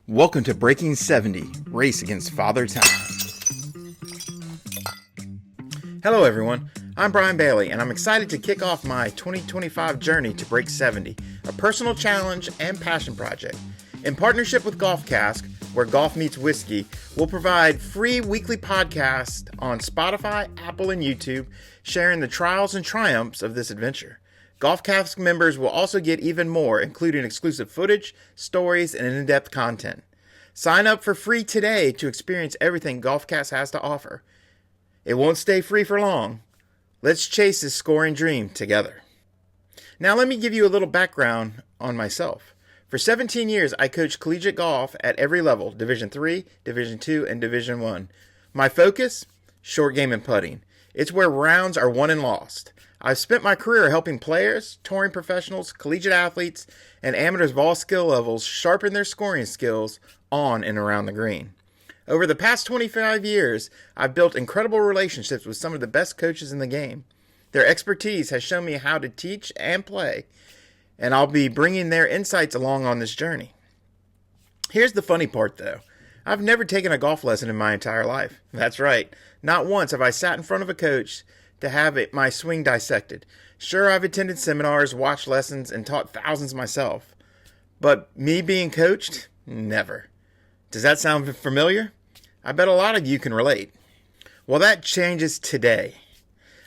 Welcome to Breaking 70, Race Against Father Time. Hello everyone, I'm Brian Bailie, and I'm excited to kick off my 2025 journey to break 70, a personal challenge and passion project. In partnership with GolfCast, where golf meets whiskey, we'll provide free weekly podcasts on Spotify, Apple, and YouTube, sharing the trials and triumphs of this adventure. GolfCast members will also get even more, including exclusive footage, stories, and in-depth content. Sign up for free today to experience everything GolfCast has to offer. It won't stay free for long. Let's chase this scoring dream together. Now let me give you a little background on myself. For 17 years, I coached collegiate golf at every level, Division III, Division II, and Division I. My focus? Short game and putting. It's where rounds are won and lost. I've spent my career helping players, touring professionals, collegiate athletes, and amateurs of all skill levels sharpen their scoring skills on and around the green. Over the past 25 years, I've built incredible relationships with some of the best coaches in the game. Their expertise has shown me how to teach and play, and I'll be bringing their insights along on this journey. Here's the funny part, though. I've never taken a golf lesson in my entire life. That's right. Not once have I sat in front of a coach to have my swing dissected. Sure, I've attended seminars, watched lessons, and taught thousands myself. But me being coached? Never. Does that sound familiar? I bet a lot of you can relate. Well, that changes today.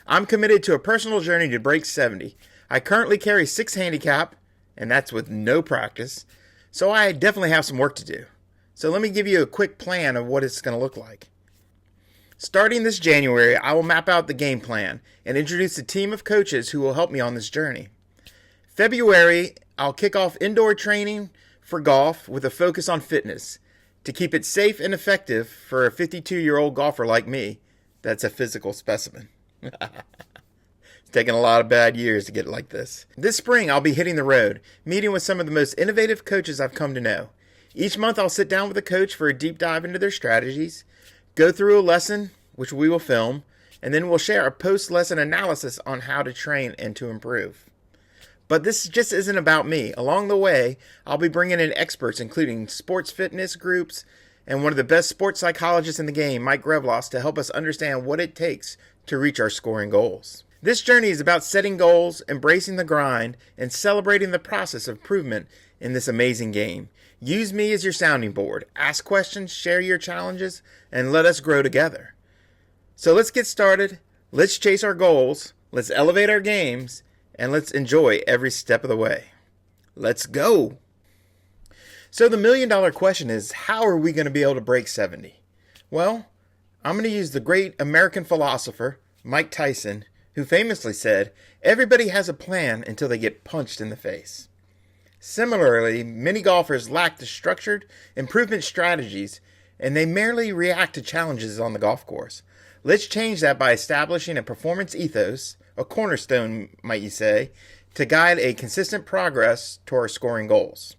I'm committed to a personal journey to break 70. I currently carry 6 handicap, and that's with no practice, so I definitely have some work to do. So let me give you a quick plan of what it's going to look like. Starting this January, I will map out the game plan and introduce a team of coaches who will help me on this journey. February, I'll kick off indoor training for golf with a focus on fitness to keep it safe and effective for a 52-year-old golfer like me. That's a physical specimen. It's taken a lot of bad years to get like this. This spring, I'll be hitting the road, meeting with some of the most innovative coaches I've come to know. Each month, I'll sit down with a coach for a deep dive into their strategies, go through a lesson, which we will film, and then we'll share a post-lesson analysis on how to train and to improve. But this just isn't about me. Along the way, I'll be bringing in experts, including sports fitness groups and one of the best sports psychologists in the game, Mike Grevlos, to help us understand what it takes to reach our scoring goals. This journey is about setting goals, embracing the grind, and celebrating the process of improvement in this amazing game. Use me as your sounding board. Ask questions, share your challenges, and let us grow together. So let's get started. Let's chase our goals. Let's elevate our games. And let's enjoy every step of the way. Let's go. So the million-dollar question is, how are we going to be able to break 70? Well, I'm going to use the great American philosopher, Mike Tyson, who famously said, everybody has a plan until they get punched in the face. Similarly, many golfers lack the structured improvement strategies, and they merely react to challenges on the golf course. Let's change that by establishing a performance ethos, a cornerstone, might you say, to guide a consistent progress toward our scoring goals.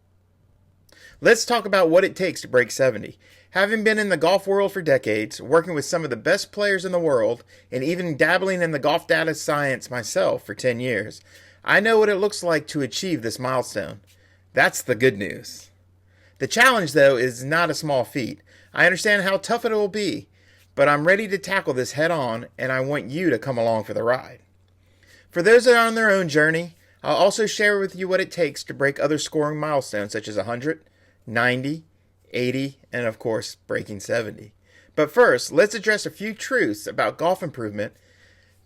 Let's talk about what it takes to break 70. Having been in the golf world for decades, working with some of the best players in the world, and even dabbling in the golf data science myself for 10 years, I know what it looks like to achieve this milestone. That's the good news. The challenge, though, is not a small feat. I understand how tough it will be, but I'm ready to tackle this head on, and I want you to come along for the ride. For those that are on their own journey, I'll also share with you what it takes to break other scoring milestones such as 100, 90, 80, and of course, breaking 70. But first, let's address a few truths about golf improvement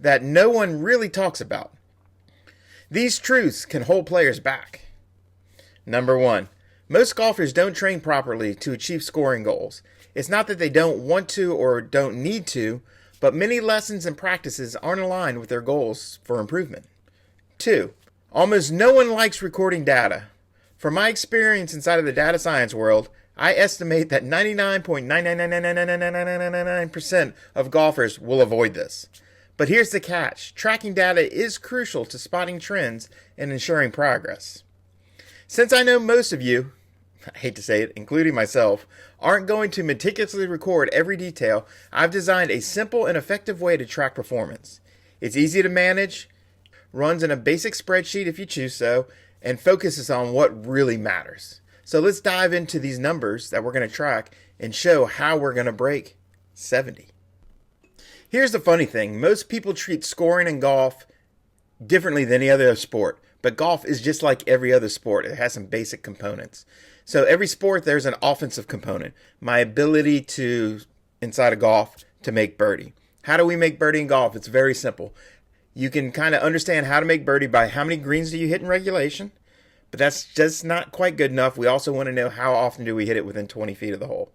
that no one really talks about. These truths can hold players back. Number 1, most golfers don't train properly to achieve scoring goals. It's not that they don't want to or don't need to, but many lessons and practices aren't aligned with their goals for improvement. 2, almost no one likes recording data. From my experience inside of the data science world, I estimate that 99.9999999% of golfers will avoid this. But here's the catch. Tracking data is crucial to spotting trends and ensuring progress. Since I know most of you, I hate to say it, including myself, aren't going to meticulously record every detail, I've designed a simple and effective way to track performance. It's easy to manage, runs in a basic spreadsheet if you choose so, and focuses on what really matters. So let's dive into these numbers that we're going to track and show how we're going to break 70. Here's the funny thing. Most people treat scoring in golf differently than any other sport, but golf is just like every other sport. It has some basic components. So every sport, there's an offensive component. My ability to, inside of golf, to make birdie. How do we make birdie in golf? It's very simple. You can kind of understand how to make birdie by how many greens do you hit in regulation, but that's just not quite good enough. We also want to know how often do we hit it within 20 feet of the hole.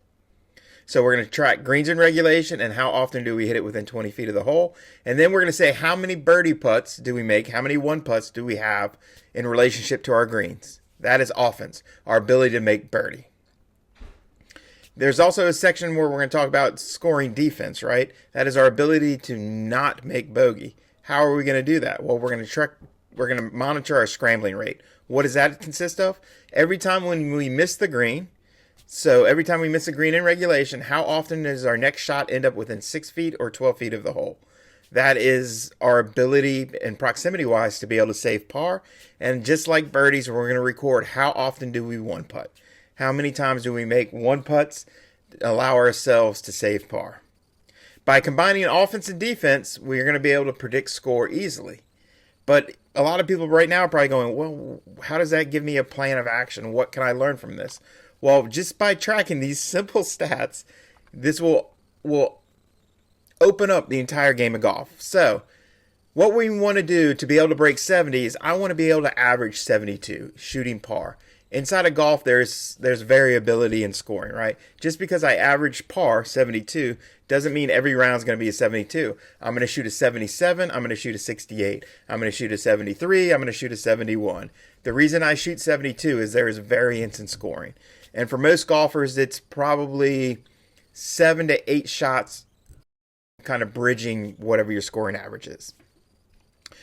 So we're going to track greens in regulation and how often do we hit it within 20 feet of the hole. And then we're going to say how many birdie putts do we make, how many one putts do we have in relationship to our greens. That is offense, our ability to make birdie. There's also a section where we're going to talk about scoring defense, right? That is our ability to not make bogey. How are we going to do that? Well, we're going to monitor our scrambling rate. What does that consist of? Every time when we miss the green, so every time we miss a green in regulation, how often does our next shot end up within 6 feet or 12 feet of the hole? That is our ability and proximity-wise to be able to save par. And just like birdies, we're going to record how often do we one putt. How many times do we make one putts, allow ourselves to save par. By combining offense and defense, we're going to be able to predict score easily. But a lot of people right now are probably going, well, how does that give me a plan of action? What can I learn from this? Well, just by tracking these simple stats, this will open up the entire game of golf. So what we want to do to be able to break 70 is I want to be able to average 72, shooting par. Inside of golf, there's variability in scoring, right? Just because I average par 72 doesn't mean every round is going to be a 72. I'm going to shoot a 77. I'm going to shoot a 68. I'm going to shoot a 73. I'm going to shoot a 71. The reason I shoot 72 is there is variance in scoring. And for most golfers, it's probably 7 to 8 shots kind of bridging whatever your scoring average is.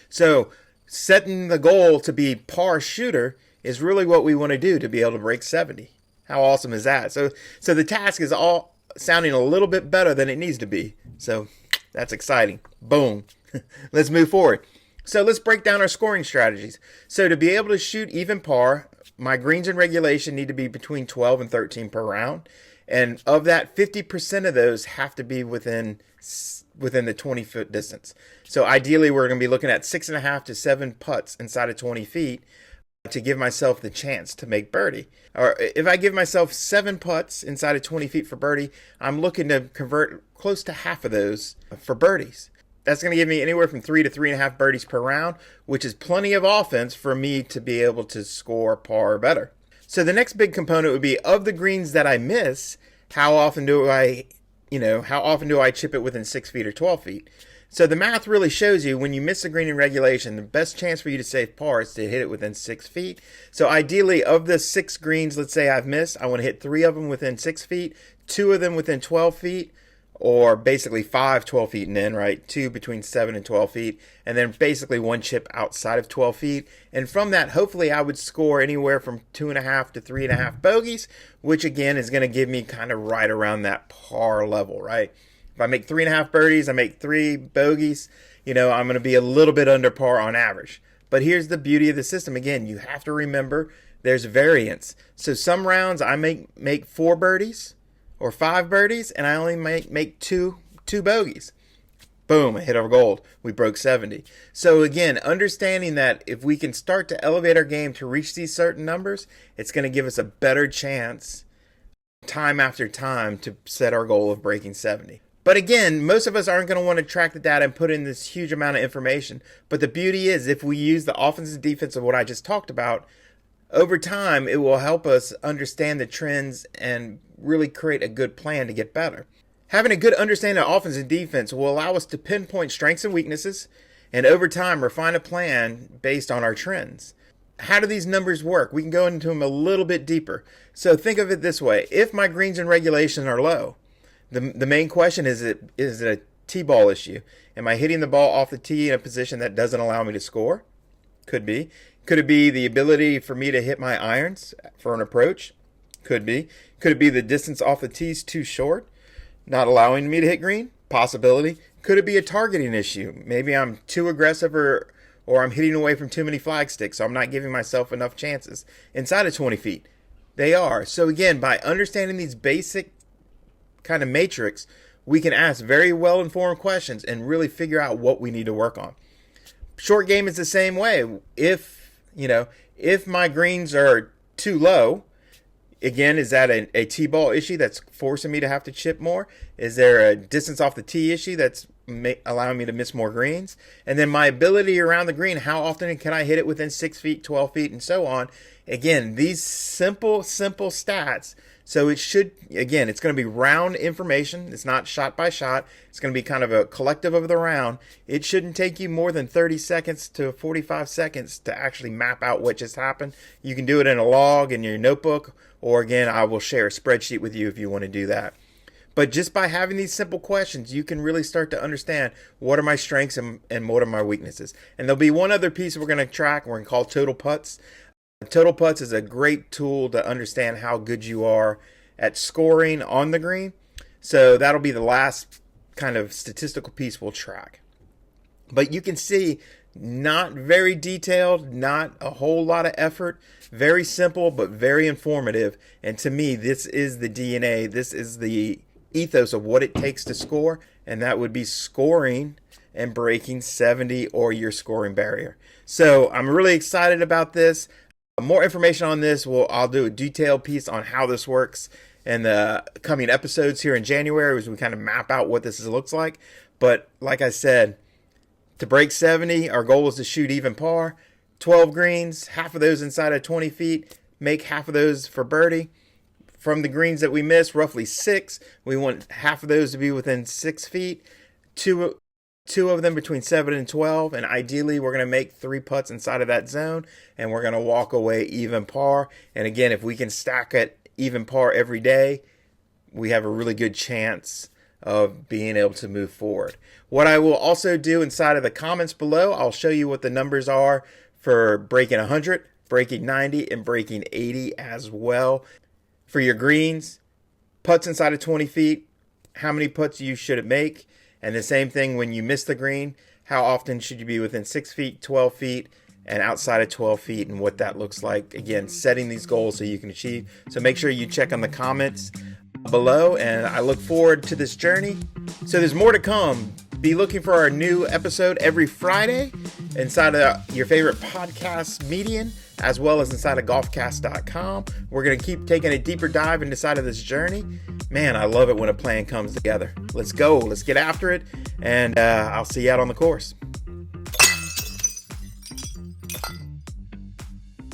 So setting the goal to be par shooter is really what we want to do to be able to break 70. How awesome is that? So the task is all sounding a little bit better than it needs to be. So that's exciting. Boom. Let's move forward. So let's break down our scoring strategies. So to be able to shoot even par, my greens in regulation need to be between 12 and 13 per round. And of that, 50% of those have to be within the 20-foot distance. So ideally, we're going to be looking at 6.5 to 7 putts inside of 20 feet to give myself the chance to make birdie. Or if I give myself 7 putts inside of 20 feet for birdie, I'm looking to convert close to half of those for birdies. That's going to give me anywhere from 3 to 3.5 birdies per round, which is plenty of offense for me to be able to score par or better. So the next big component would be of the greens that I miss, how often do I chip it within 6 feet or 12 feet? So the math really shows you when you miss a green in regulation, the best chance for you to save par is to hit it within 6 feet. So ideally, of the 6 greens, let's say I've missed, I want to hit 3 of them within 6 feet, 2 of them within 12 feet, or basically 5 12 feet and in, right? 2 between 7 and 12 feet, and then basically 1 chip outside of 12 feet. And from that, hopefully I would score anywhere from 2.5 to 3.5 bogeys, which again is going to give me kind of right around that par level, right? If I make 3.5 birdies, I make 3 bogeys, I'm going to be a little bit under par on average. But here's the beauty of the system. Again, you have to remember there's variance. So some rounds I make 4 birdies or 5 birdies, and I only make two bogeys. Boom, I hit our gold. We broke 70. So again, understanding that if we can start to elevate our game to reach these certain numbers, it's going to give us a better chance time after time to set our goal of breaking 70. But again, most of us aren't going to want to track the data and put in this huge amount of information. But the beauty is if we use the offense and defense of what I just talked about, over time, it will help us understand the trends and really create a good plan to get better. Having a good understanding of offense and defense will allow us to pinpoint strengths and weaknesses, and over time refine a plan based on our trends. How do these numbers work? We can go into them a little bit deeper. So think of it this way. If my greens in regulation are low, the main question is it a T-ball issue? Am I hitting the ball off the tee in a position that doesn't allow me to score? Could be. Could it be the ability for me to hit my irons for an approach? Could be. Could it be the distance off the tee is too short, not allowing me to hit green? Possibility. Could it be a targeting issue? Maybe I'm too aggressive or I'm hitting away from too many flag sticks, so I'm not giving myself enough chances inside of 20 feet. They are. So again, by understanding these basic kind of matrix, we can ask very well-informed questions and really figure out what we need to work on. Short game is the same way. If my greens are too low, again, is that a tee-ball issue that's forcing me to have to chip more? Is there a distance off the tee issue that's allowing me to miss more greens? And then my ability around the green, how often can I hit it within 6 feet, 12 feet, and so on? Again, these simple stats. So it's going to be round information. It's not shot by shot. It's going to be kind of a collective of the round. It shouldn't take you more than 30 seconds to 45 seconds to actually map out what just happened. You can do it in a log in your notebook, or again, I will share a spreadsheet with you if you want to do that. But just by having these simple questions, you can really start to understand what are my strengths and what are my weaknesses. And there'll be one other piece we're going to track. We're going to call total putts. Total putts is a great tool to understand how good you are at scoring on the green. So that'll be the last kind of statistical piece we'll track. But you can see, not very detailed, not a whole lot of effort, very simple but very informative. And to me, this is the DNA, this is the ethos of what it takes to score, and that would be scoring and breaking 70 or your scoring barrier. So I'm really excited about this. More information on this, I'll do a detailed piece on how this works in the coming episodes here in January as we kind of map out what this looks like. But like I said, to break 70, our goal is to shoot even par. 12 greens, half of those inside of 20 feet, make half of those for birdie. From the greens that we missed, roughly 6, we want half of those to be within 6 feet. Two of them between 7 and 12, and ideally we're going to make 3 putts inside of that zone, and we're going to walk away even par. And again, if we can stack it even par every day, we have a really good chance of being able to move forward. What I will also do inside of the comments below, I'll show you what the numbers are for breaking 100, breaking 90, and breaking 80 as well. For your greens, putts inside of 20 feet, how many putts you should make? And the same thing when you miss the green, how often should you be within 6 feet, 12 feet, and outside of 12 feet, and what that looks like. Again, setting these goals so you can achieve. So make sure you check on the comments below, and I look forward to this journey. So there's more to come. Be looking for our new episode every Friday inside of your favorite podcast medium, as well as inside of golfcast.com. We're going to keep taking a deeper dive inside of this journey. Man, I love it when a plan comes together. Let's go. Let's get after it. And I'll see you out on the course.